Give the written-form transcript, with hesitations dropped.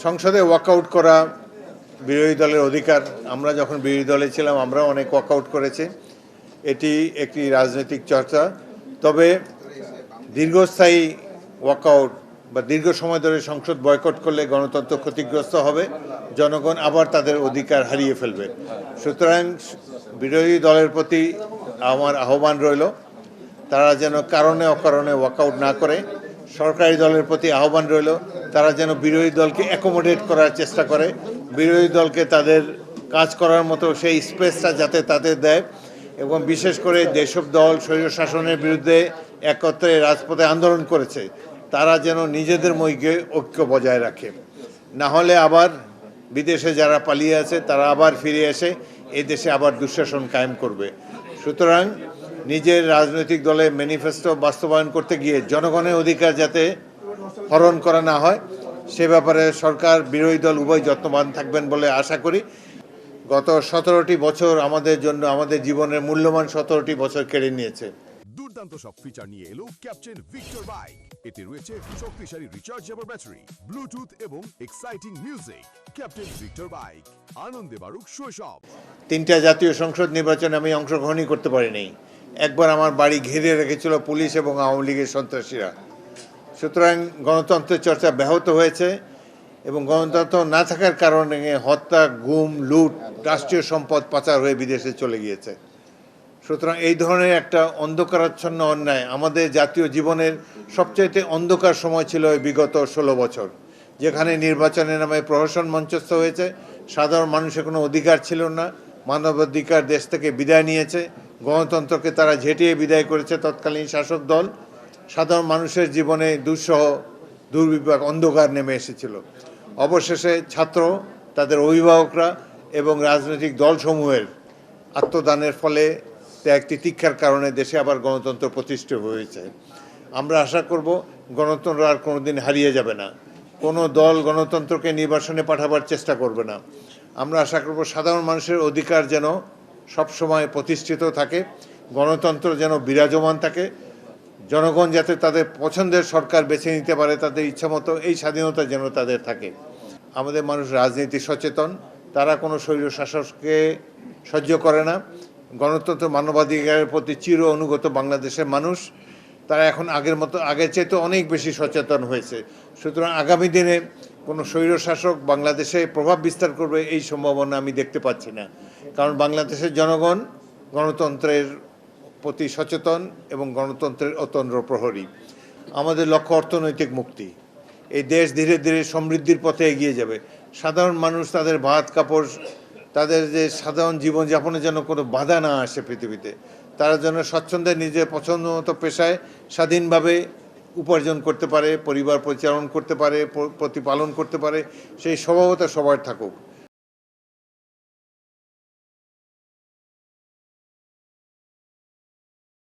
সংসদে ওয়াকআউট করা বিরোধী দলের অধিকার। আমরা যখন বিরোধী দলে ছিলাম আমরাও অনেক ওয়াকআউট করেছি। এটি একটি রাজনৈতিক চর্চা। তবে দীর্ঘস্থায়ী ওয়াকআউট বা দীর্ঘ সময় ধরে সংসদ বয়কট করলে গণতন্ত্র ক্ষতিগ্রস্ত হবে, জনগণ আবার তাদের অধিকার হারিয়ে ফেলবে। সুতরাং বিরোধী দলের প্রতি আমার আহ্বান রইল, তারা যেন কারণে অকারণে ওয়াকআউট না করে। সরকারি দলের প্রতি আহ্বান রইল, তারা যেন বিরোধী দলকে অ্যাকোমোডেট করার চেষ্টা করে, বিরোধী দলকে তাদের কাজ করার মতো সেই স্পেসটা যাতে তাদের দেয়। এবং বিশেষ করে যেসব দল স্বৈরশাসনের বিরুদ্ধে একত্রে রাজপথে আন্দোলন করেছে তারা যেন নিজেদের মধ্যে ঐক্য বজায় রাখে। না হলে আবার বিদেশে যারা পালিয়ে আছে তারা আবার ফিরে এসে এই দেশে আবার দুঃশাসন কায়েম করবে। সুতরাং নিজের রাজনৈতিক দলের ম্যানিফেস্টো বাস্তবায়ন করতে গিয়ে জনগণের অধিকার যাতে হরণ করা না হয় সে ব্যাপারে সরকার বিরোধী দল উভয় যত্নবান থাকবেন বলে আশা করি। গত 17টি বছর আমাদের জন্য আমাদের জীবনের মূল্যবান 17টি বছর কেড়ে নিয়েছে। দুর্দান্ত সব ফিচার নিয়ে এলো ক্যাপ্টেন ভিক্টর বাইক। এতে রয়েছে শক্তিশালী রিচার্জেবল ব্যাটারি, ব্লুটুথ এবং exciting music. Captain Victor bike, আনন্দে বাড়ুক শৈশব। 3টা জাতীয় সংসদ নির্বাচনে আমি অংশগ্রহণই করতে পারিনি। একবার আমার বাড়ি ঘিরে রেখেছিল পুলিশ এবং আওয়ামী লীগের সন্ত্রাসীরা। সুতরাং গণতন্ত্রের চর্চা ব্যাহত হয়েছে এবং গণতন্ত্র না থাকার কারণে হত্যা, গুম, লুট, রাষ্ট্রীয় সম্পদ পাচার হয়ে বিদেশে চলে গিয়েছে। সুতরাং এই ধরনের একটা অন্ধকারাচ্ছন্ন অন্যায় আমাদের জাতীয় জীবনের সবচাইতে অন্ধকার সময় ছিল বিগত 16 বছর, যেখানে নির্বাচনের নামে প্রহসন মঞ্চস্থ হয়েছে। সাধারণ মানুষের কোনো অধিকার ছিল না, মানবাধিকার দেশ থেকে বিদায় নিয়েছে, গণতন্ত্রকে তারা ঝেঁটিয়ে বিদায় করেছে তৎকালীন শাসক দল। সাধারণ মানুষের জীবনে দুঃসহ দুর্বিপাক অন্ধকার নেমে এসেছিল। অবশেষে ছাত্র, তাদের অভিভাবকরা এবং রাজনৈতিক দলসমূহের আত্মদানের ফলে ত্যাগ তিতিক্ষার কারণে দেশে আবার গণতন্ত্র প্রতিষ্ঠিত হয়েছে। আমরা আশা করব গণতন্ত্র আর কোনোদিন হারিয়ে যাবে না। কোনো দল গণতন্ত্রকে নির্বাসনে পাঠাবার চেষ্টা করবে না। আমরা আশা করব সাধারণ মানুষের অধিকার যেন সবসময় প্রতিষ্ঠিত থাকে, গণতন্ত্র যেন বিরাজমান থাকে, জনগণ যাতে তাদের পছন্দের সরকার বেছে নিতে পারে তাদের ইচ্ছামতো, এই স্বাধীনতা যেন তাদের থাকে। আমাদের মানুষ রাজনীতি সচেতন, তারা কোনো স্বৈরশাসককে সহ্য করে না। গণতন্ত্র, মানবাধিকারের প্রতি চির অনুগত বাংলাদেশের মানুষ, তারা এখন আগের চাইতে অনেক বেশি সচেতন হয়েছে। সুতরাং আগামী দিনে কোনো স্বৈরশাসক বাংলাদেশে প্রভাব বিস্তার করবে এই সম্ভাবনা আমি দেখতে পাচ্ছি না। কারণ বাংলাদেশের জনগণ গণতন্ত্রের প্রতি সচেতন এবং গণতন্ত্রের অতন্দ্র প্রহরী। আমাদের লক্ষ্য অর্থনৈতিক মুক্তি। এই দেশ ধীরে ধীরে সমৃদ্ধির পথে এগিয়ে যাবে। সাধারণ মানুষ তাদের ভাত কাপড়, তাদের যে সাধারণ জীবনযাপনের জন্য কোনো বাধা না আসে পৃথিবীতে, তারা যেন স্বচ্ছন্দে নিজের পছন্দ মতো পেশায় স্বাধীনভাবে উপার্জন করতে পারে, পরিবার পরিচালনা করতে পারে, প্রতিপালন করতে পারে, সেই স্বভাবতা সবার থাকুক।